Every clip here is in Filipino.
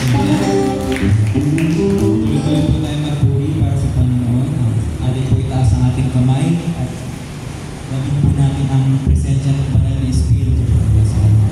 Tuloy-tuloy po tayo magpuri para sa Panginoon. Atin po itaas ang ating kamay at gawin po natin ang presensya ng banal na Espiritu sa Kanya.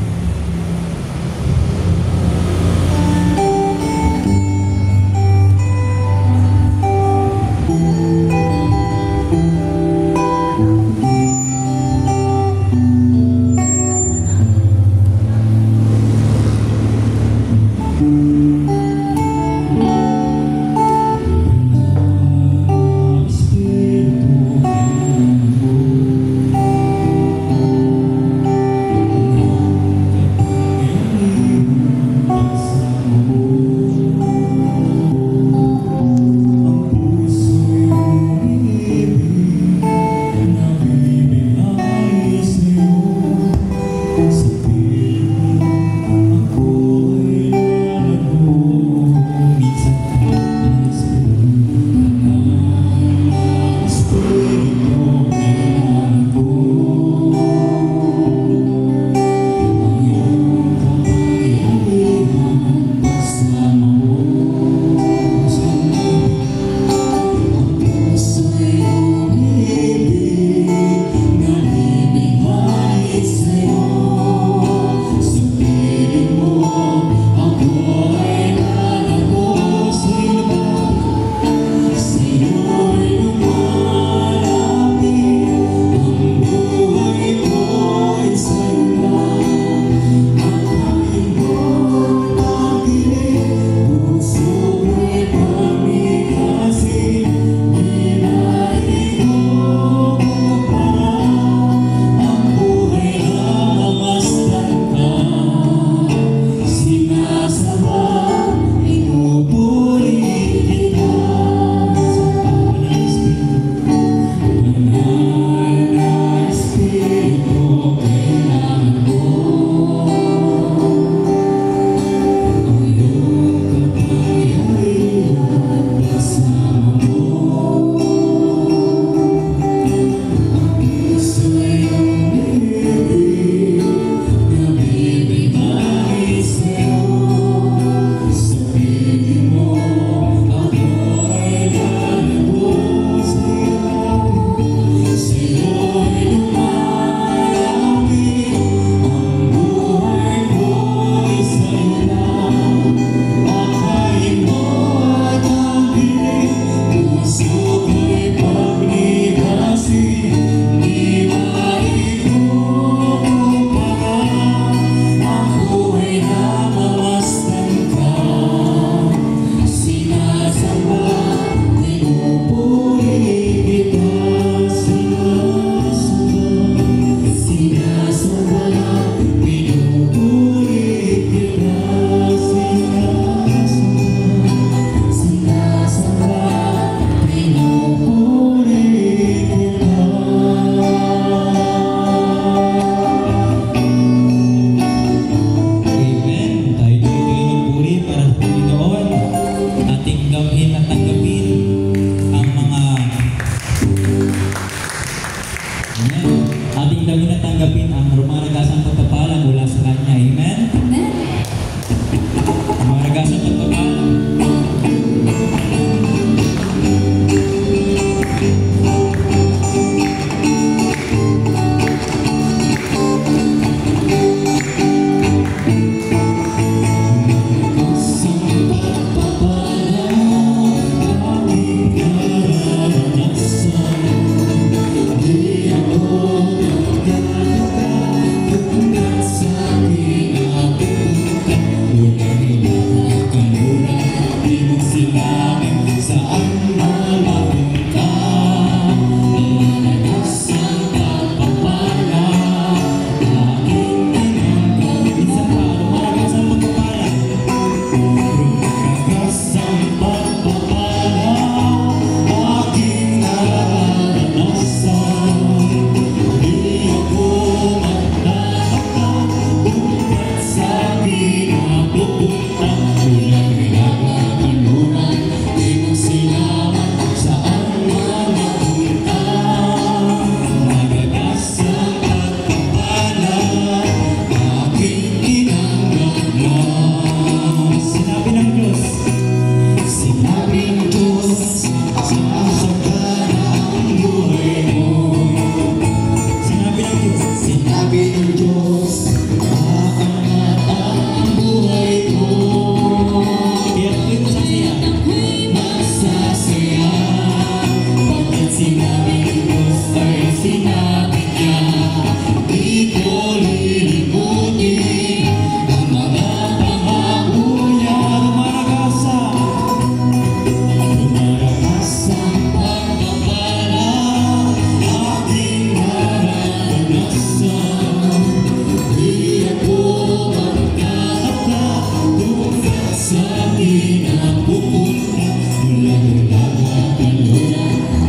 sa akin ang pupunta mula dagat ang luna,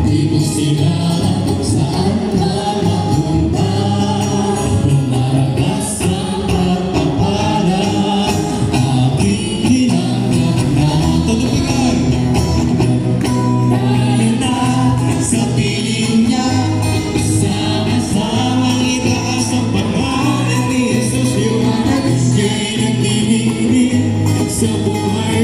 di ko sila saan ka mapunta. Lumaragas ang pagpapala, aking hinanap na tutupigay. Tayo na sa piling niya, sama-samang itaas ang pangalan ni Jesus. Liwanag, siya'y nagniningning sa buhay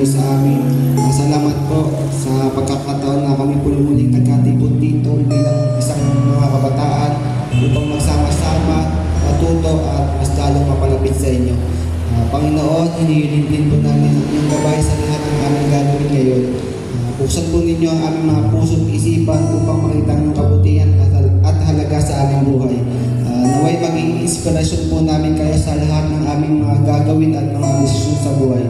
niyo sa amin. Salamat po sa pagkakataon na kami po muling nagkatipon dito bilang isang mga kabataan upang magsama-sama, matuto at mas lalong mapalapit sa inyo. Panginoon, hinihilin din po namin ang inyong gabay sa lahat ng aming gagawin ngayon. Buksan po ninyo ang aming mga puso at isipan upang makita ang kabutihan at halaga sa aming buhay. Naway maging inspirasyon po namin kayo sa lahat ng aming mga gagawin at mga desisyon sa buhay.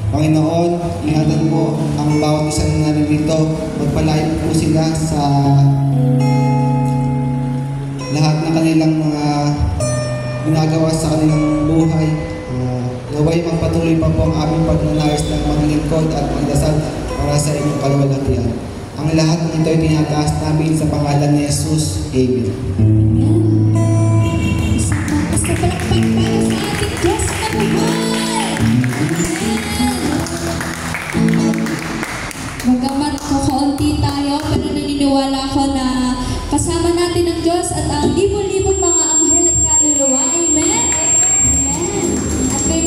Panginoon, ingatan po ang bawat isang naririto. Magpalain po sila sa lahat ng kanilang mga ginagawa sa kanilang buhay. Naway magpatuloy pa po ang aming pagnanais na maglingkod at magdasal para sa inyong kaluwalhatian. Ang lahat ng ito ay tinataas namin sa pangalan ni Jesus. Amen. Basta palakpak para sa ating Diyos na buhay! Bagamat kakaunti tayo, pero naniniwala ko na kasama natin ang Diyos at ang libo-libong mga anghel at kaluluwa. Amen? Amen.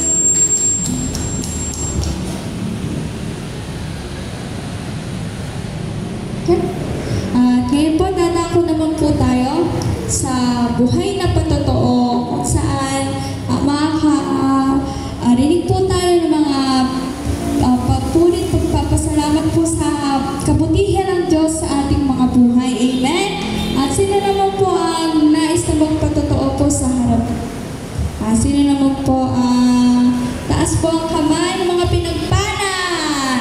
At ngayon po, dadako naman po tayo sa buhay na patotoo kung saan makakarinig po tayo ng mga pagpulit, pagpapasalamat po sa kabutihan ng Diyos sa ating mga buhay. Amen? At sino naman po ang nais na magpatotoo po sa harap? Sino naman po taas po ang kamay ng mga pinagpala?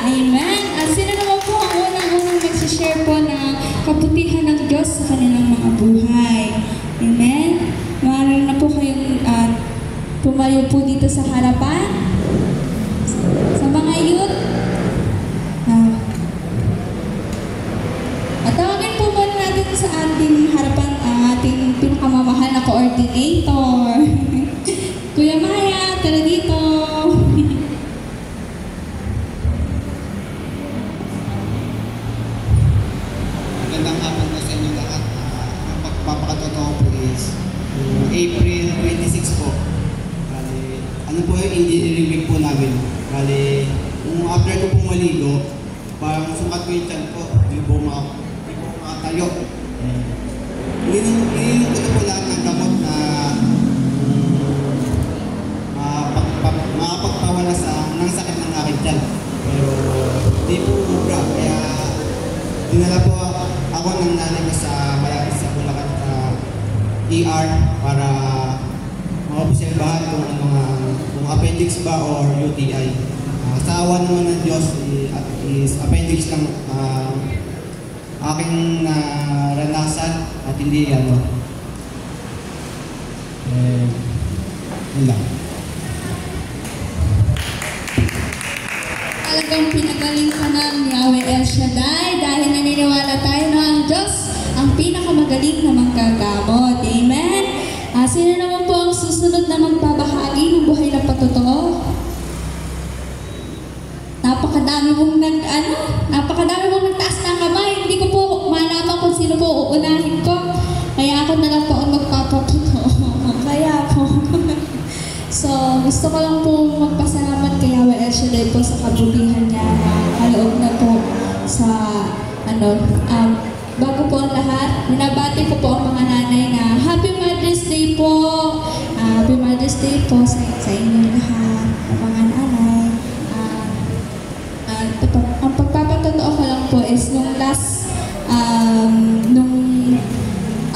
Amen? At sino naman po ang unang-unang magsishare po na kabutihan ng Diyos sa kanilang mga buhay? Amen? Maaari na po kayong pumayo po dito sa harapan. Sa mga youth, at tawagin po muna natin sa ating harapan ang ating pinakamamahal na coordinator. Kuya Maya, tara dito. Magandang hapon po sa inyo lahat. Ang pagpapakatotoo po is April 26 po. Ano po yung engineering week po namin. Bali, kung after ko pong maligo, parang sukat ko yung tiyan po, hindi po makatayo. Ininom ko na po lahat ng gamot na makapagpawala ng sakit ng aking tiyan. Pero hindi po mura, kaya dinala po ako ng nanay ko sa malapit sa Bulacan ER para maobserbahan kung appendix ba or UTI. Sa awa naman ng Diyos is appendix lang aking naranasan at hindi yun lang. Talagang pinagaling ka ng Yahweh El Shaddai dahil naniniwala tayo na ang Diyos ang pinakamagaling na manggagamot. Amen? Sino naman po ang susunod na magbabahagi ng buhay na patotoo? Napakadami mong nagtaas ng kamay. Hindi ko po malaman kung sino po uunahin ko. Kaya ako na lang po ang magpapatotoo. Kaya po. So, gusto ko lang po magpasalamat kay Yahweh El Shaddai po sa kabutihan niya na kaloob na po sa bago po ang lahat, binabati ko po ang mga nanay na Happy Mother's Day po! Happy Mother's Day po sa inyong lahat, mga nanay. Ang pagpapatotoo ko lang po is nung last, nung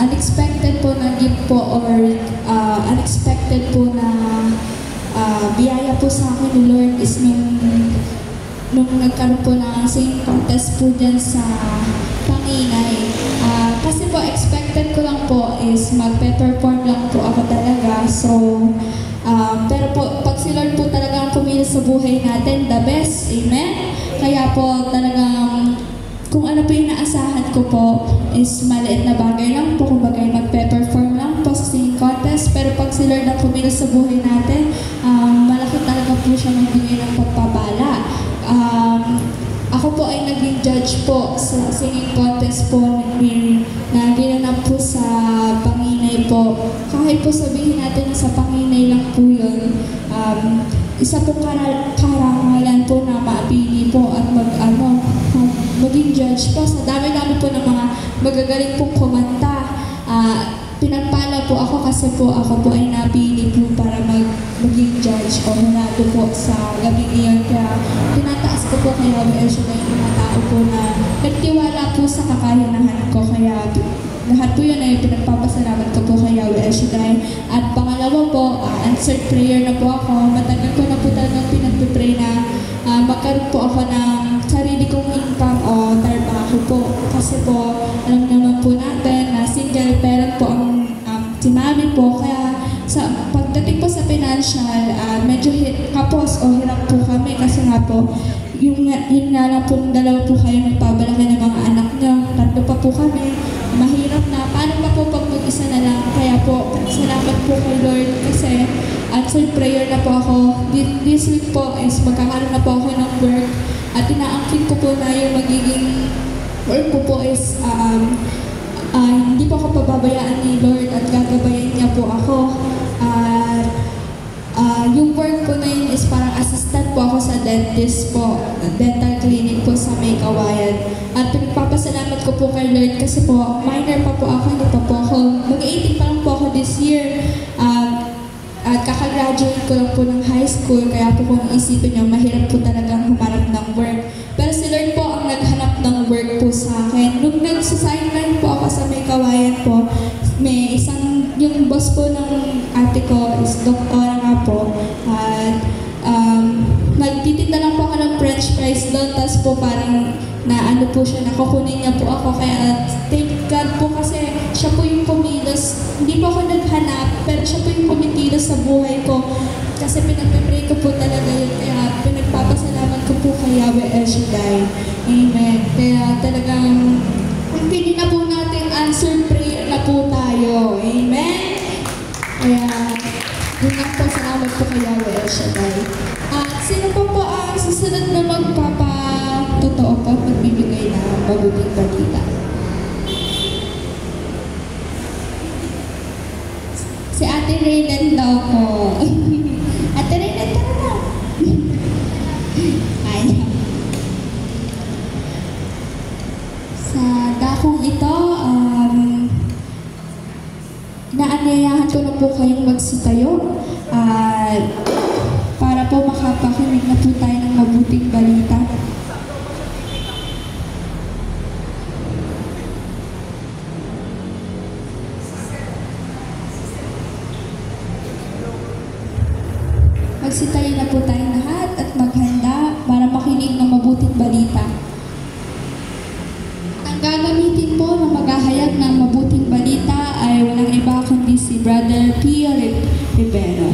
unexpected po na gift po or unexpected po na biyaya po sa akin ni Lord is nung nagkaroon po ng singing contest po dyan sa Panginay. Kasi po expected ko lang po is magpe-perform lang po ako talaga. So, pero po, pag si Lord po talagang pumili sa buhay natin, the best. Amen? Kaya po talagang kung ano po yung naasahan ko po is maliit na bagay lang po. Kung bagay magpe-perform lang po sa singing contest. Pero pag si Lord ang pumili sa buhay natin, malaki talaga po siya magbigay ng pagpapala. Ako po ay naging judge po sa singing contest po na ginanap po sa Panginay po. Kahit po sabihin natin na sa Panginay lang po yun, isa pong karangalan po na mapili po at maging judge po. Sa dami-dami po ng mga magagaling pong kumanta. Pinagpala po ako kasi po ako po ay napili po para maging judge o hunado po sa gabing iyon. Kaya tinataas ko po kay Yahweh El Shaddai yung mga tao po na nagtiwala po sa kakayanan ko. Kaya lahat po yun ay pinagpapasalamat ko po kay Yahweh El Shaddai. At pangalawa po, answered prayer na po ako. Matagal ko na po talagang pinagpipray na magkaroon po ako ng sarili kong income o trabaho po. Kasi po, alam naman po natin na single parent po ang si mami po. Kaya sa pagdating po sa financial, medyo kapos o hirap po kami. Kasi nga po, yun nga lang po, dalawa po kayo nagpabalaki ng mga anak nyo. Tatlo pa po kami. Mahirap na. Paano pa po pag mag-isa na lang? Kaya po, salamat po kay Lord kasi answered prayer na po ako. This week po is magkakaroon na po ako ng work at inaangkin ko po na yung magiging work ko po is hindi po ako pababayaan ni Lord at gagabayan niya po ako. Yung work ko na yun is parang assistant po ako sa dentist po, dental clinic po sa May Kawayan. At pinagpapasalamat ko po kay Lord kasi po minor pa po ako, hindi pa po ako, mag-18 pa lang po ako this year. At kakagraduate ko lang po ng high school, kaya po kung isipin niyo, mahirap po talagang humarap ng work. Pero si Lord po ang naghanap ng work po sa akin. Nung nag-sideline po ako sa May Kawayan po, may yung boss po ng ate ko is doktora nga po. At nagtitinda lang po ako ng french fries doon, tapos po parang po siya, nakukunin niya po ako. Kaya thank God po kasi siya po yung kumilos. Hindi po ako naghanap, pero siya po yung kumikilos sa buhay ko. Kasi pinag-pray ko po talaga yun. Kaya pinagpapasalamat ko po kay Yahweh El Shaddai. Amen. Kaya talagang pili na po natin answered prayer na po tayo. Amen. Kaya yun lang po, salamat po kay Yahweh El Shaddai. At sino po po ang susunod na magpapatotoo po, magbibigay na mabuting balita? Si Ate Raylan daw po. Ate Raylan, tara na. Ayan. Sa dakong ito, naanyayahan ko na po kayong magsitayo para po makapakinig na po tayo ng mabuting balita. Magsitayo na po tayo lahat at maghanda para makinig ng mabuting balita. Ang gagamitin po na maghahayag ng mabuting balita ay walang iba kundi si Brother Pio Rivero.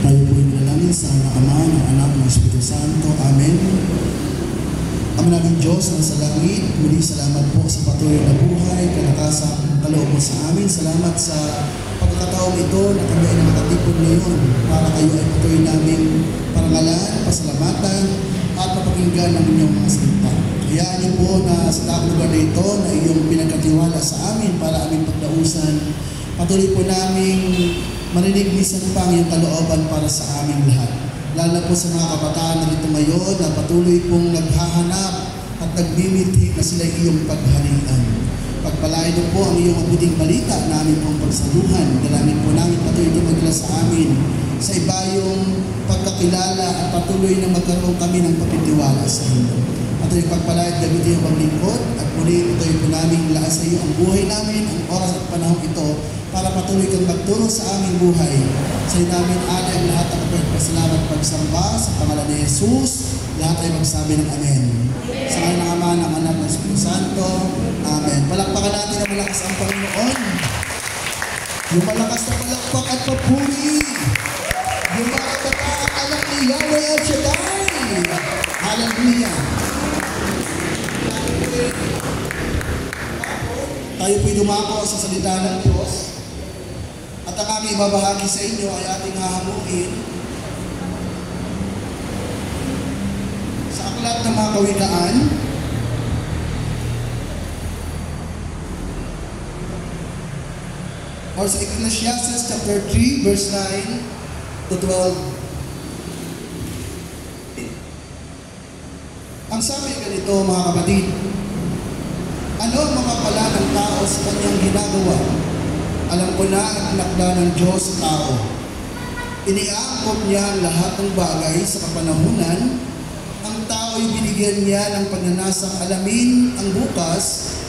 Tayo po inalangin sa Ama, ng Anak, ng Espiritu Santo. Amen. Ama namin Diyos na sa langit, muli salamat po sa patuloy na buhay, kalakasan, kaloob mo sa amin. Salamat sa pagkakataong ito na kami ay nakatipon ngayon para kayo ay patuloy namin parangalan, pasalamatan, at mapakinggan ng inyong mga salita. Hayaan niyo po na sa taong lugar na ito na iyong pinagkatiwala sa amin para aming pagdausan. Patuloy po namin marinig minsan pa ang iyong kalooban para sa aming lahat. Lalo na po sa mga kabataan na dito ngayon na patuloy pong naghahanap at nagmimiti na sila iyong pagharian. Pagpalain mo po ang iyong mabuting balita na aming pong pagsaluhan. Dalangin po namin patuloy ito magdala sa amin sa iba yung pagkakilala at patuloy na magkaroon kami ng pagtitiwala sa inyo. Patuloy pagpalain gamit iyong paglingkod at muli patuloy po namin lahat sa iyo ang buhay namin, ang oras at panahon ito para patuloy kang magturo sa aming buhay. Sa iyo namin alay ang lahat ng pagpasalamat pagsamba sa pangalan ni Jesus. Lahat ay magsabi ng Amen. Sa ngayon ng Ama, ng Anak, ng Espiritu Santo. Amen. Palakpakan natin ang malakas ang Panginoon. Yung malakas na palakpak at papuri. Yung mga kataang anak ni Yahweh El Shaddai. Hallelujah. Tayo po'y dumako sa salita ng Diyos. At ang aming ibabahagi sa inyo ay ating hahamuin sa aklat ng mga kawikaan. Or sa Ecclesiastes chapter 3 verse 9 to 12. Ang sabi ganito mga kapatid, ano ang mapapala ng tao sa kanyang ginagawa? Alam ko na ang pinakda ng Diyos sa tao. Iniangkop niya ang lahat ng bagay sa kapanahunan. Ang tao ay binigyan niya ng pagnanasang alamin ang bukas,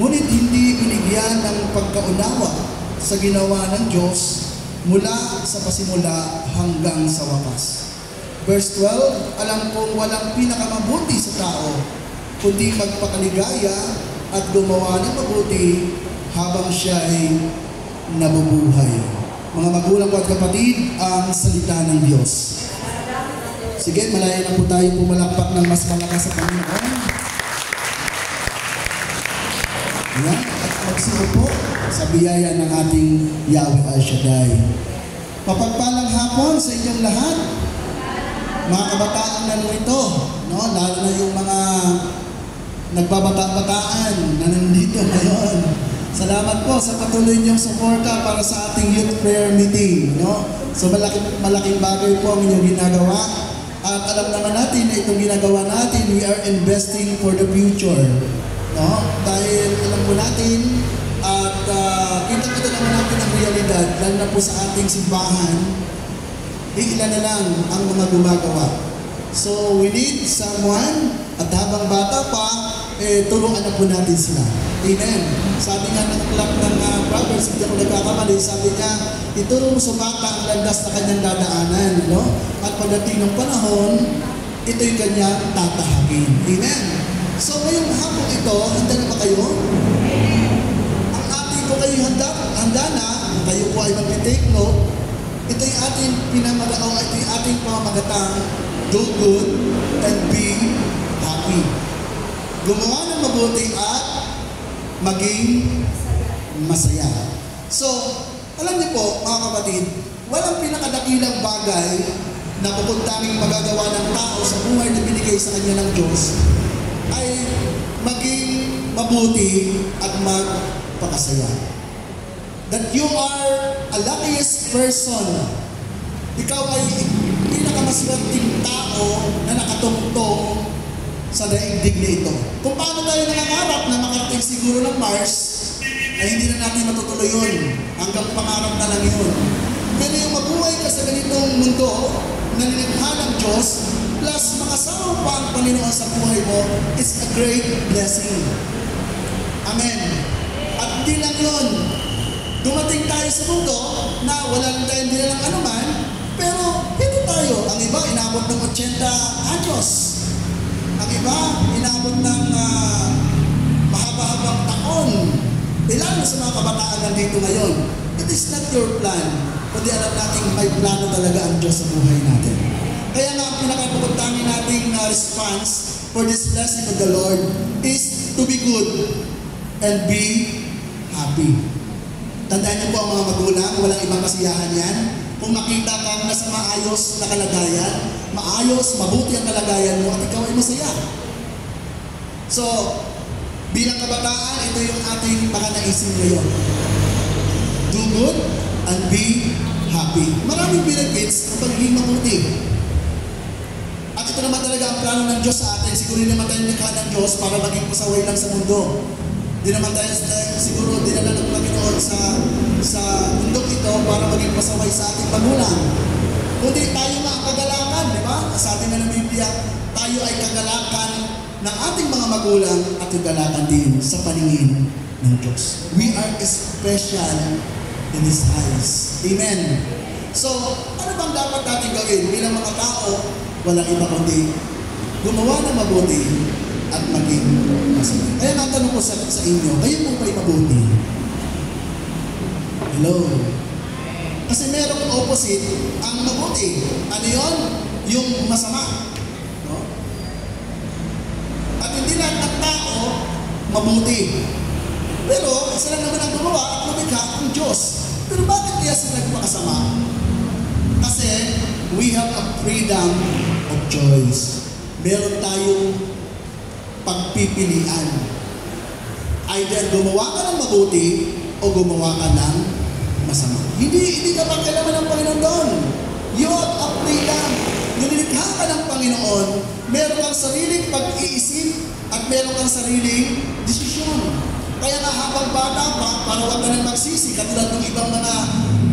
ngunit hindi binigyan ng pagkaunawa sa ginawa ng Diyos mula sa pasimula hanggang sa wakas. Verse 12, alam kong walang pinakamabuti sa tao, kundi magpakaligaya at gumawa ng mabuti habang siya ay nabubuhay. Mga magulang ko at kapatid, ang salita ng Diyos. Sige, malaya na po tayo pumalakpak ng mas malakas sa Panginoon. Yan, at magsipo po sa biyaya ng ating Yahweh El Shaddai. Mapagpalang hapon sa inyong lahat. Mga kabataan na nito, no? Lalo na yung mga nagbabata-bataan na nandito ngayon. Salamat po sa patuloy niyong suporta para sa ating youth prayer meeting, no? So malaking bagay po ang inyong ginagawa. At alam naman natin na itong ginagawa natin, we are investing for the future, no? Dahil alam po natin at kita-kita naman natin ang realidad, lalo na po sa ating simbahan. Ilan na lang ang mga gumagawa. So, we need someone at habang bata pa, turuan na po natin sila. Amen. Sabi nga ng aklat ng Proverbs, hindi ako nagkakamali, sabi niya, ituro mo sa bata ang landas na kanyang dadaanan. No? At pagdating ng panahon, ito'y kanyang tatahakin. Amen. So, ngayong hapon ito, handa na ba kayo? Ang ating ko kayo handa na, kayo po ay mag-take note. Ito'y ating ito'y ating pamamagatang do good and be happy. Gumawa ng mabuti at maging masaya. So, alam niyo po mga kapatid, walang pinakadakilang bagay na pupuntaming magagawa ng tao sa buhay na binigay sa kanya ng Diyos ay maging mabuti at magpakasaya. That you are a luckiest person. Ikaw ay pinakamaswerteng tao na nakatungtong sa daigdig na ito. Kung paano tayo nangangarap na makarating siguro ng Mars, ay hindi na natin matutuloy yun. Hanggang pangarap na lang yun. Pero yung mabuhay ka sa ganitong mundo na nilikha ng Diyos, plus makasama pa ang Panginoon sa buhay mo, is a great blessing. Amen. At hindi lang yun. Dumating tayo sa mundo na wala lang tayong nilalang anuman, pero ito tayo. Ang iba, inabot ng 80 anyos. Ang iba, inabot ng mahaba-habang taon. Ilan sa mga kabataan nandito ngayon? It is not your plan. kundi alam natin may plano talaga ang Diyos sa buhay natin. Kaya nga, ang pinakapupuntahan nating response for this blessing of the Lord is to be good and be happy. Tandaan niyo po ang mga magulang, walang ibang kasiyahan yan. Kung makita kang nasa maayos na kalagayan, maayos, mabuti ang kalagayan mo at ikaw ay masaya. So, bilang kabataan, ito yung ating pakanaisin ngayon. Do good and be happy. Maraming benefits ng pagiging mabuti. At ito naman talaga ang plano ng Diyos sa atin. Siguro naman tayo nikha ng Diyos para maging pasaway lang sa mundo. Di naman tayo siguro dinala ng Panginoon sa mundong ito para maging pasaway sa ating magulang. Kundi tayo nga ang kagalakan, di ba? Sabi nga ng Biblia, tayo ay kagalakan ng ating mga magulang at kagalakan din sa paningin ng Diyos. We are special in His eyes. Amen. So, ano bang dapat natin gawin bilang mga tao? Walang iba kundi gumawa ng mabuti at maging masaya. Kaya natanong ko sa inyo, kayo po ba'y mabuti? Hello? Kasi merong opposite ang mabuti. Ano yun? Yung masama. No? At hindi lahat ng tao mabuti. Pero isa lang naman ang gumawa at lumikha ang Diyos. Pero bakit kaya sila nagpakasama? Kasi we have a freedom of choice. Meron tayong pagpipilian. Either gumawa ka ng mabuti o gumawa ka ng masama. Hindi ka pagkailaman ng Panginoon doon. You have a freedom. Nilikha ka ng Panginoon, meron kang sariling pag-iisip at meron kang sariling desisyon. Kaya nga habang bata pa, para wag ka nang magsisi, katulad ng ibang mga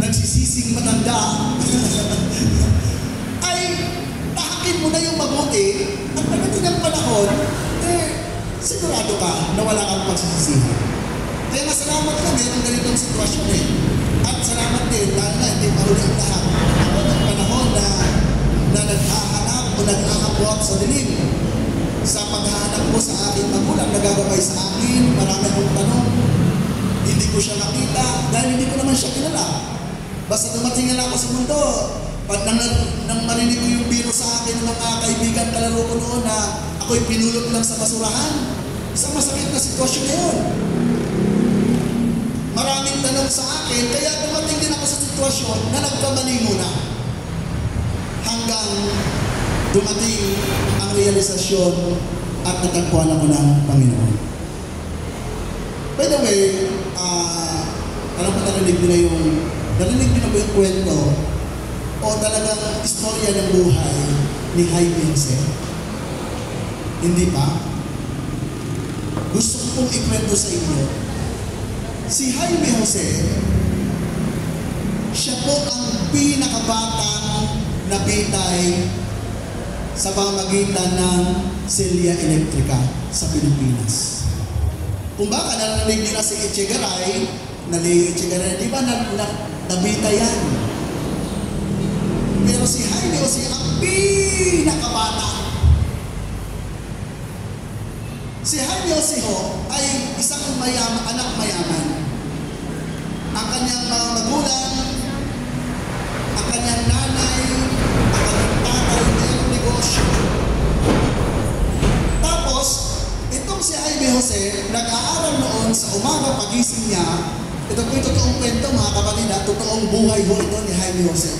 nagsisising matanda, ay tahakin mo na yung mabuti at pagdating ng panahon, sigurado ka na wala kang pagsisisihan. Kaya nga salamat kami ng ganitong sitwasyon At salamat din, dahil na hindi mahuli ang lahat. Ako ng panahon na naghahanap o nag-aabot sa dilim. Sa paghahanap ko sa aking magulang, nagagabay sa akin, marami akong tanong. Hindi ko siya makita dahil hindi ko naman siya kilala. Basta dumating na ako sa mundo, nang marinig ko yung biro sa akin ng mga kaibigan kalaro ko noon na ako'y pinulot lang sa basurahan. Isang masakit na sitwasyon na yun. Maraming tanong sa akin, kaya dumating din ako sa sitwasyon na nagkamali muna. Hanggang dumating ang realisasyon at natagpuan ako ng Panginoon. By the way, alam ko narinig nyo na ba yung kwento o talagang istorya ng buhay ni Jaime Jose? Hindi pa? Gusto ko pong ikwento sa inyo. Si Jaime Jose, siya po ang pinakabatang nabitay sa pamamagitan ng Celia Electrica sa Pilipinas. Kung baka narinig nila si Echegaray, di ba nabitay yan? Pero si Jaime Jose ang pinakabata. Si Jaime Jose ay isang anak mayaman. Ang kanyang mga magulang, ang kanyang nanay, ang kanyang tatay, mayroong negosyo. Tapos, itong si Jaime Jose, nag-aaral noon sa umaga pagising niya. Ito po yung totoong kwento mga kapatid, totoong buhay ho ito ni Jaime Jose.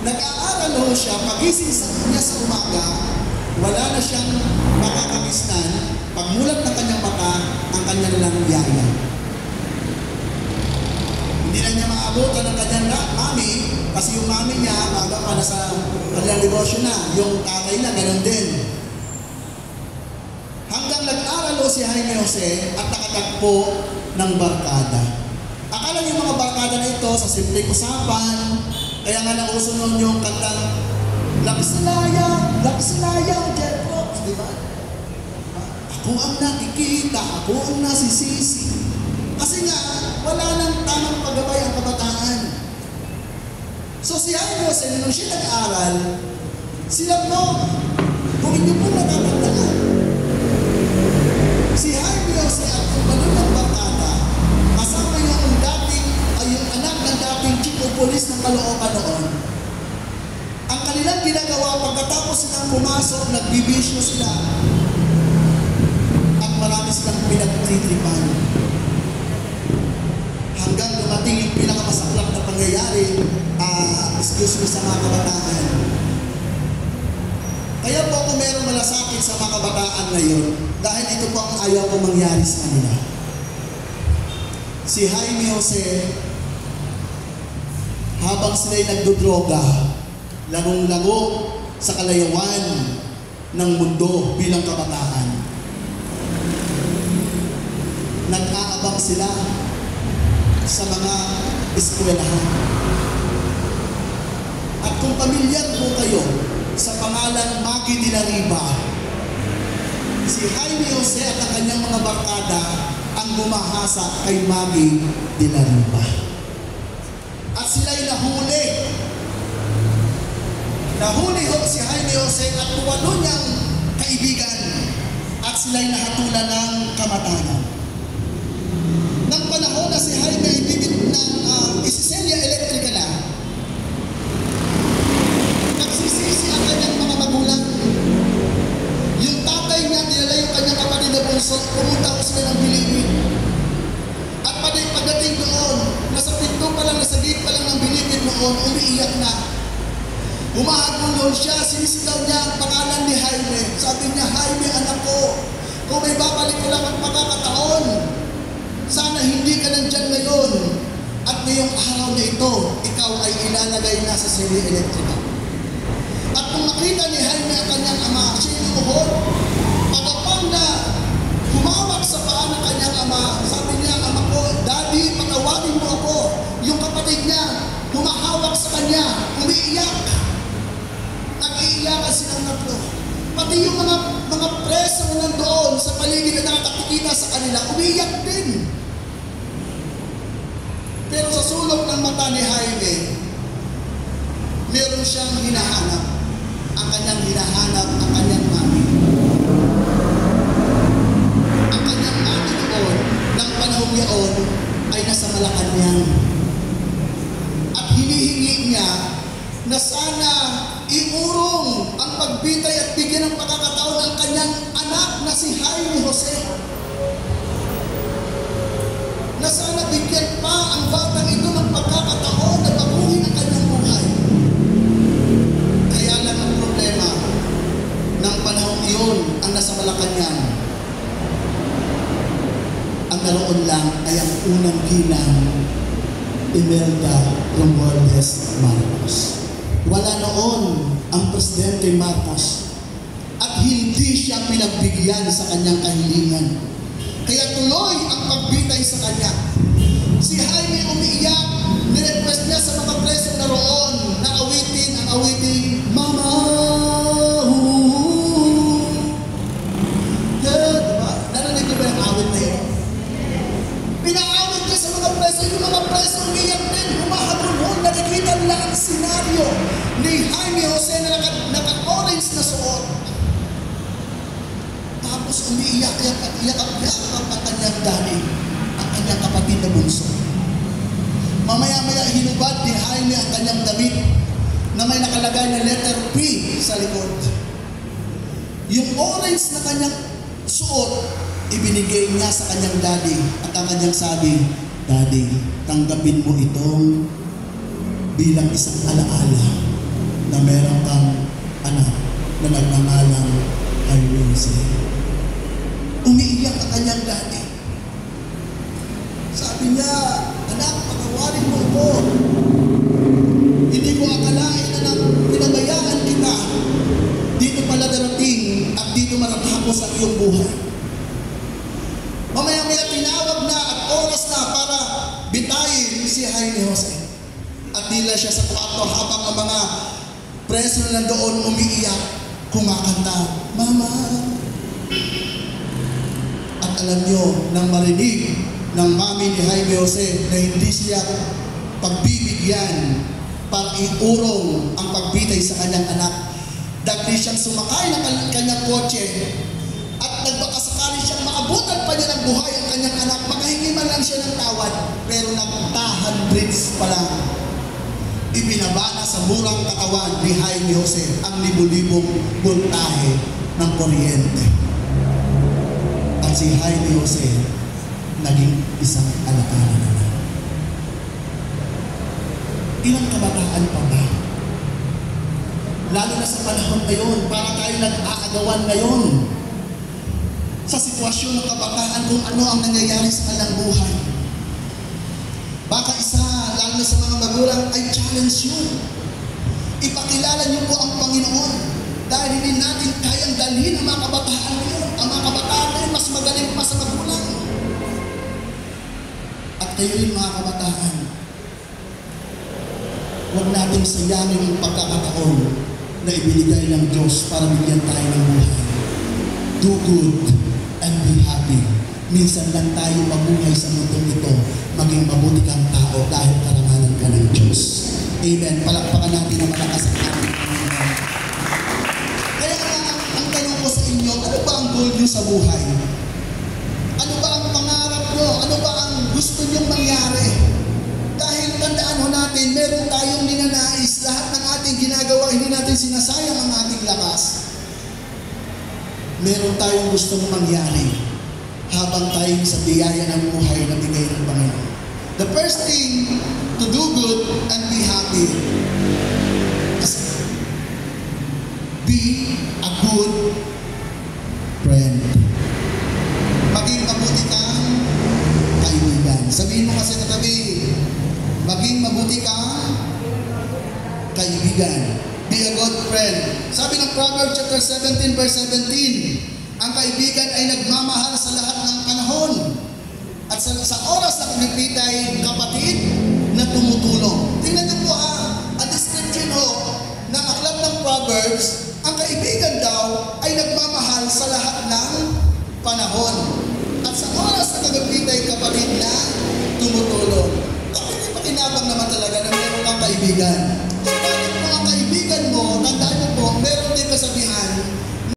Nag-aaral ho siya, pagising niya sa umaga, wala na siyang makakamisnan, pagmulat ng kanyang mata, ang kanyang lang yaya. Hindi na niya maabutan ng kanyang mami, kasi yung mami niya, maga pa nasa kanyang negosyo na, yung tatay na, ganun din. Hanggang nag-aral ho si Jaime Jose at nakatagpo ng barkada. Akala niyo mga barkada na ito sa simpleng usapan, kaya nga nauso noon yung kantang Laksilaya, Jet Rocks, di ba? Ako ang nakikita, ako ang nasisisi. Kasi nga, wala nang tamang paggabay ang kabataan. So si Jaime Jose, nung siya nag-aaral, sila po, kung inyo po natatandaan, si Jaime Jose at yung manulang barkada, kasama niya ang dating ay yung anak ng pulis ng Caloocan noon. Ang kanilang ginagawa pagkatapos silang pumasok, nagbibisyo sila. At marami silang pinagtitripan. Hanggang dumating yung pinakamasaklap na pangyayari, excuse me, sa mga kabataan. Kaya po ako merong malasakit sa mga kabataan ngayon dahil ito po ang ayaw ko mangyari sa kanila. Si Jaime Jose, habang sila'y nagdodroga, larong-laro sa kalayawan ng mundo bilang kabataan. Nag-aabang sila sa mga eskwelahan. At kung pamilyar po kayo sa pangalang Maggie de la Riva, si Jaime Jose at ang kanyang mga barkada ang gumahasa kay Maggie de la Riva. At sila'y nahuli. Nahuli ho si Jaime Jose at 8 niyang kaibigan at sila'y nahatulan ng kamatayan. Nang panahon na si Jaime ay bibit ng isiselya elektrika na, nagsisisi ang kanyang mga magulang. Yung tatay niya, dinala yung kanyang kapatid na bunso, pumunta ko sila ng Bilibid. At pagdating doon, nasa pinto pa lang, nasa gate pa lang ng Bilibid noon, umiiyak na. Humahagulon siya, sinisigaw niya ang pangalan ni Jaime. Sabi niya, Jaime, anak ko, kung may babalik ko lang ang pagkakataon, sana hindi ka nandyan ngayon. At ngayong araw na ito, ikaw ay ilalagay na sa selya elektrika. At kung makita ni Jaime ang kanyang ama, siya lumuhod, pagkapang na humawak sa paa ng kanyang ama, sabi niya, ama ko, Daddy, patawagin mo ako. Yung kapatid niya, humahawak sa kanya, umiiyak. Nag-iiyakan silang tatlo. Pati yung mga preso na nandoon sa paligid na nakakakita sa kanila, umiiyak din. Pero sa sulok ng mata ni Jaime, meron siyang hinahanap. Ang kanyang hinahanap, ang kanyang mami. Ang kanyang mami noon, ng panahon yaon, ay nasa Malacanang. At hinihingi niya na sana iurong ang pagbitay at bigyan ng pagkakataon ang kanyang anak na si Jaime Jose. Na sana bigyan pa ang batang ito ng pagkakataon na baguhin ang kanyang buhay. Kaya lang ang problema ng panahon iyon ang nasa Malacanang. Ang naroon lang ay ang unang ginang Imelda Romualdez Marcos. Wala noon ang Presidente Marcos at hindi siya pinagbigyan sa kanyang kahilingan. Kaya tuloy ang pagbitay sa kanya. Si Jaime umiiyak, nirequest niya sa mga preso na roon na awitin ang awiting Mama. Diba? Narinig niyo ba yung awit na yun? Pinaawit niya sa mga preso, yung mga preso umiiyak din, humahabol-hol, nakikita nila ang senaryo ni Jaime Jose na naka-orange na suot. Tapos umiiyak at iyak ang kanyang daddy, ang kanyang kapatid na bunso. Mamaya-maya hinubad ni Jaime ang kanyang damit na may nakalagay na letter P sa likod. Yung orange na kanyang suot, ibinigay niya sa kanyang daddy at ang kanyang sabi, Daddy, tanggapin mo itong bilang isang alaala na meron kang anak na nagngangalang Jaime Jose. Umiiyak ang kanyang daddy. Sabi niya, anak, patawarin mo ako. Hindi ko akalain na pinabayaan kita. Dito pala darating at dito matatapos ang iyong buhay. Mamaya-maya tinawag na at oras na para bitayin si Jaime Jose. At nila siya sa kwarto habang ang mga preso na nandoon umiiyak, kumakanta, Mama. At alam nyo, nang marinig ng mami ni Jaime Jose na hindi siya pagbibigyan para iurong ang pagbitay sa kanyang anak, dagli siyang sumakay ng kanyang kotse at nagbakasakali siyang maabutan pa niya ng buhay ang kanyang anak, makahingi man lang siya ng tawad, pero nagtahan bridge pa lang ibinaba na sa murang katawan ni Jaime Jose ang libu-libong voltahe ng kuryente. At si Jaime Jose naging isang alakala na lang. Ilang kabataan pa ba? Lalo na sa panahon ngayon, para tayo nag-aagawan ngayon sa sitwasyon ng kabataan kung ano ang nangyayari sa kanilang buhay. Baka isa, lalo na sa mga magulang, ay challenge yun. Ipakilala niyo po ang Panginoon dahil hindi natin kayang dalhin ang mga kabataan ngayon. Ang mga kabataan ngayon mas magaling pa sa magulang. At kayo rin mga kabataan, huwag natin sayangin ang pagkakataon na ibinigay ng Diyos para bigyan tayo ng buhay. Do good and be happy. Minsan lang tayo mabuhay sa mundong ito, maging mabuti kang tao dahil karangalan ka ng Diyos. Amen. Palakpakan natin ang malakas ang ating Panginoon. Kaya ang tanong ko sa inyo, ano ba ang goal nyo sa buhay? Ano ba ang pangarap nyo? Ano ba ang gusto nyong mangyari? Dahil tandaan ho natin, meron tayong ninanais. Lahat ng ating ginagawa, hindi natin sinasayang ang ating lakas. Meron tayong gustong mangyari habang tayo sa biyaya ng buhay na bigay ng Panginoon. The first thing, to do good and be happy. Be a good friend. Maging mabuti kang kaibigan. Sabihin mo kasi katabi, maging mabuti kang kaibigan. Be a good friend. Sabi ng Proverbs chapter 17 verse 17, ang kaibigan ay nagmamahal sa lahat ng panahon. At sa oras na kumipitay, kapatid na tumutulong. Tingnan niyo po ang description ng aklat ng Proverbs, ang kaibigan daw ay nagmamahal sa lahat ng panahon. At sa oras na kumipitay, kapatid na tumutulong. Kapag pakinabang naman talaga na meron kang kaibigan. So bakit mga kaibigan